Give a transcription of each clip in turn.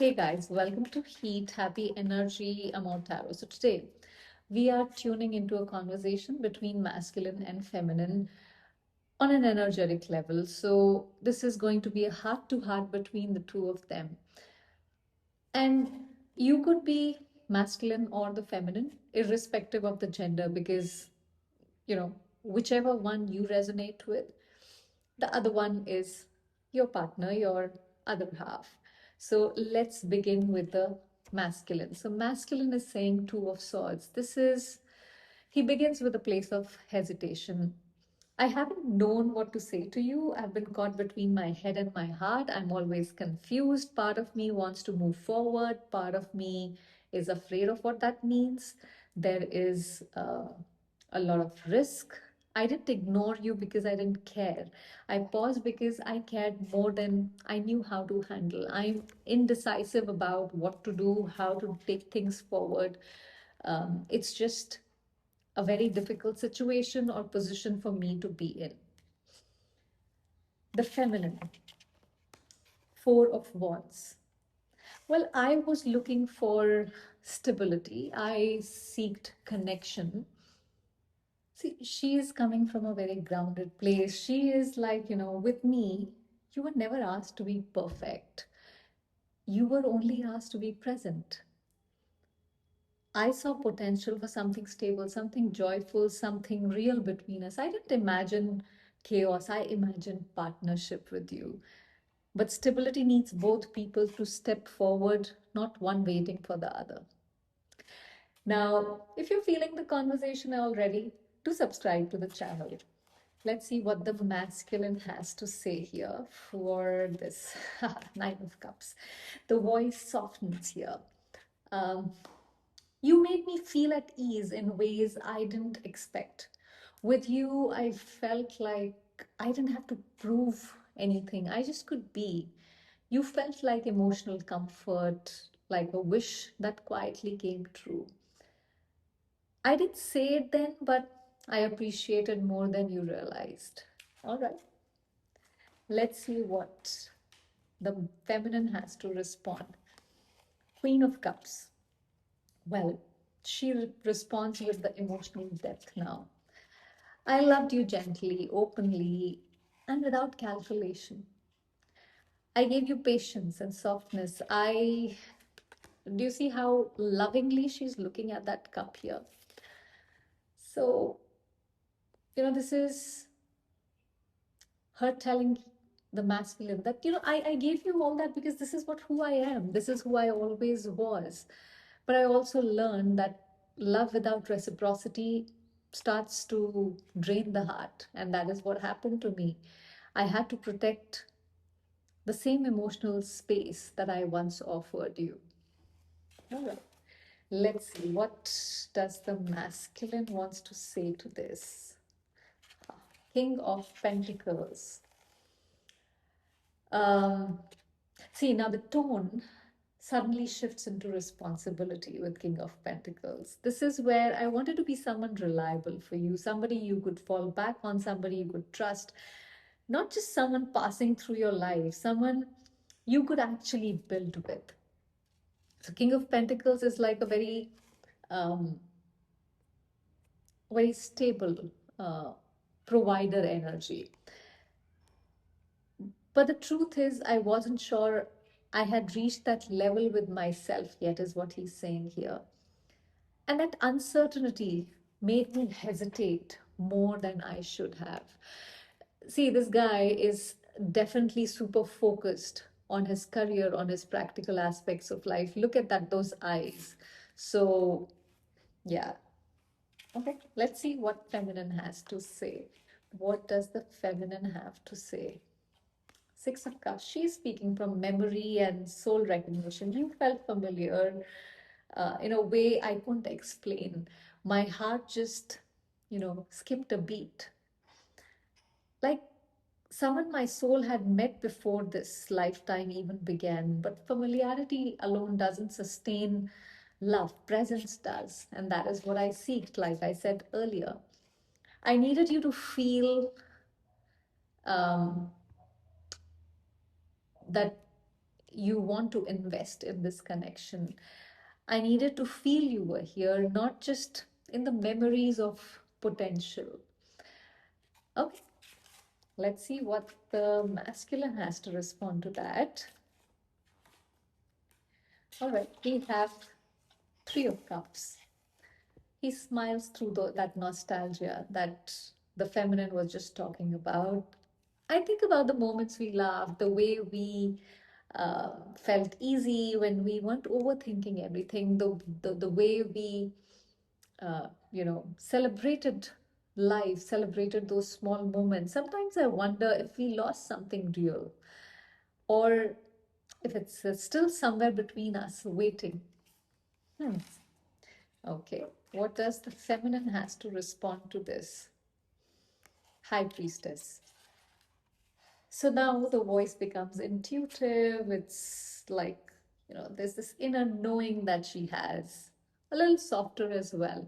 Hey guys, welcome to Heat, Happy Energy, Amor Tarot. So today we are tuning into a conversation between masculine and feminine on an energetic level. So this is going to be a heart to heart between the two of them. And you could be masculine or the feminine, irrespective of the gender, because, whichever one you resonate with, the other one is your partner, your other half. So let's begin with the masculine. So, masculine is saying Two of Swords. He begins with a place of hesitation. I haven't known what to say to you. I've been caught between my head and my heart. I'm always confused. Part of me wants to move forward, part of me is afraid of what that means. There is a lot of risk. I didn't ignore you because I didn't care. I paused because I cared more than I knew how to handle. I'm indecisive about what to do, how to take things forward. It's just a very difficult situation or position for me to be in. The feminine, Four of Wands. Well, I was looking for stability. I seeked connection. See, she is coming from a very grounded place. She is like, with me, you were never asked to be perfect. You were only asked to be present. I saw potential for something stable, something joyful, something real between us. I didn't imagine chaos, I imagined partnership with you. But stability needs both people to step forward, not one waiting for the other. Now, if you're feeling the conversation already, do subscribe to the channel. Let's see what the masculine has to say here for this Nine of Cups. The voice softens here. Um, you made me feel at ease in ways I didn't expect. With you, I felt like I didn't have to prove anything, I just could be. You felt like emotional comfort, like a wish that quietly came true. I didn't say it then, but I appreciated more than you realized. All right, let's see what the feminine has to respond. Queen of Cups. Well, she responds with the emotional depth now. I loved you gently, openly, and without calculation. I gave you patience and softness. Do you see how lovingly she's looking at that cup here? So, this is her telling the masculine that, I gave you all that because this is what who I am. This is who I always was. But I also learned that love without reciprocity starts to drain the heart. And that is what happened to me. I had to protect the same emotional space that I once offered you. All right. Let's see. What does the masculine wants to say to this? King of Pentacles. Um, See, now the tone suddenly shifts into responsibility with King of Pentacles. This is where I wanted to be someone reliable for you, somebody you could fall back on, somebody you could trust, not just someone passing through your life, someone you could actually build with. So, King of Pentacles is like a um, very stable uh, provider energy. But the truth is, I wasn't sure I had reached that level with myself yet, is what he's saying here. And that uncertainty made me hesitate more than I should have. See, this guy is definitely super focused on his career, on his practical aspects of life. Look at that, those eyes. So, yeah. Okay, let's see what feminine has to say. What does the feminine have to say? Six of Cups. She's speaking from memory and soul recognition. You felt familiar in a way I couldn't explain. My heart just, skipped a beat. Like someone my soul had met before this lifetime even began. But familiarity alone doesn't sustain love, presence does. And that is what I seeked, like I said earlier. I needed you to feel um, that you want to invest in this connection. I needed to feel you were here, not just in the memories of potential. Okay, let's see what the masculine has to respond to that. All right, we have Three of Cups. He smiles through that nostalgia that the feminine was just talking about. I think about the moments we laughed, the way we felt easy when we weren't overthinking everything, the way we, celebrated life, celebrated those small moments. Sometimes I wonder if we lost something real, or if it's still somewhere between us waiting. Hmm. Okay, what does the feminine has to respond to this? High Priestess. So now the voice becomes intuitive. It's like, there's this inner knowing that she has, a little softer as well.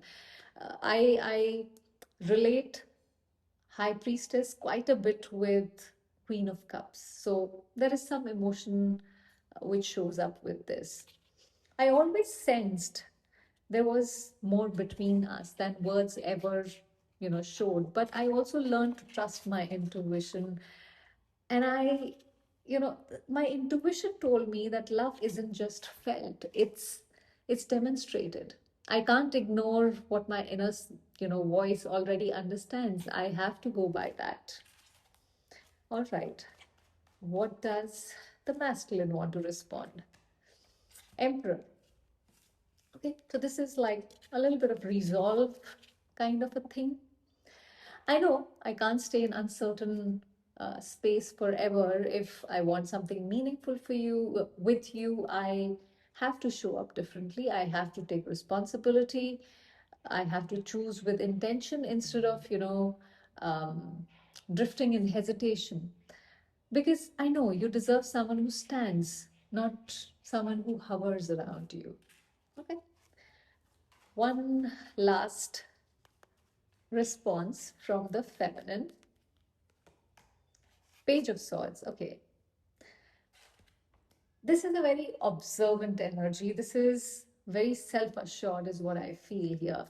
I relate High Priestess quite a bit with Queen of Cups. So there is some emotion which shows up with this. I always sensed there was more between us than words ever, showed. But I also learned to trust my intuition. And you know, my intuition told me that love isn't just felt, it's demonstrated. I can't ignore what my inner, voice already understands. I have to go by that. All right. What does the masculine want to respond? Emperor. Okay, so this is like a little bit of resolve kind of a thing. I know I can't stay in uncertain space forever. If I want something meaningful for you, with you, I have to show up differently. I have to take responsibility. I have to choose with intention instead of, drifting in hesitation. Because I know you deserve someone who stands, not someone who hovers around you. Okay. One last response from the feminine. Page of Swords. Okay. This is a very observant energy. This is very self assured, is what I feel here.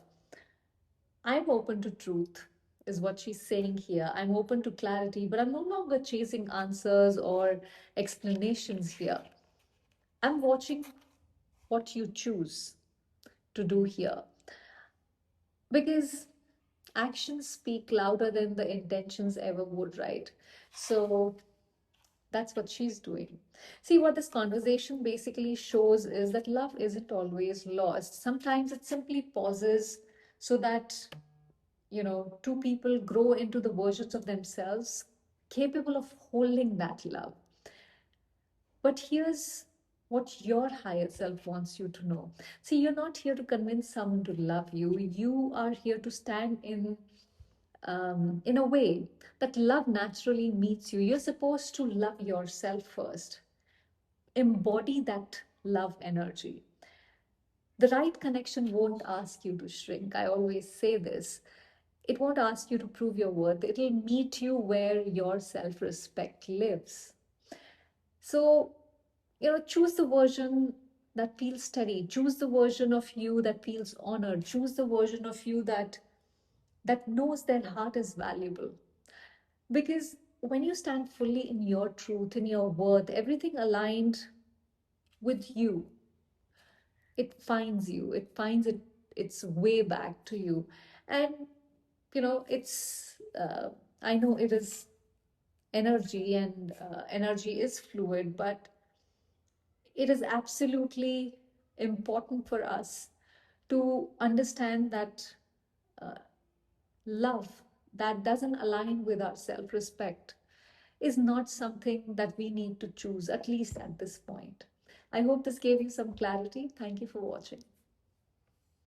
I'm open to truth, is what she's saying here. I'm open to clarity, but I'm no longer chasing answers or explanations here. I'm watching what you choose to do here, because actions speak louder than the intentions ever would, right? So that's what she's doing. See, what this conversation basically shows is that love isn't always lost. Sometimes it simply pauses so that, two people grow into the versions of themselves capable of holding that love. But here's what your higher self wants you to know. See, you're not here to convince someone to love you. You are here to stand in a way that love naturally meets you. You're supposed to love yourself first, embody that love energy. The right connection won't ask you to shrink. I always say this. It won't ask you to prove your worth. It'll meet you where your self respect lives. So, choose the version that feels steady. Choose the version of you that feels honored. Choose the version of you that knows their heart is valuable. Because when you stand fully in your truth, in your worth, everything aligned with you, it finds its way back to you. And it's I know it is energy, and energy is fluid, but it is absolutely important for us to understand that uh, love that doesn't align with our self respect is not something that we need to choose, at least at this point. I hope this gave you some clarity. Thank you for watching.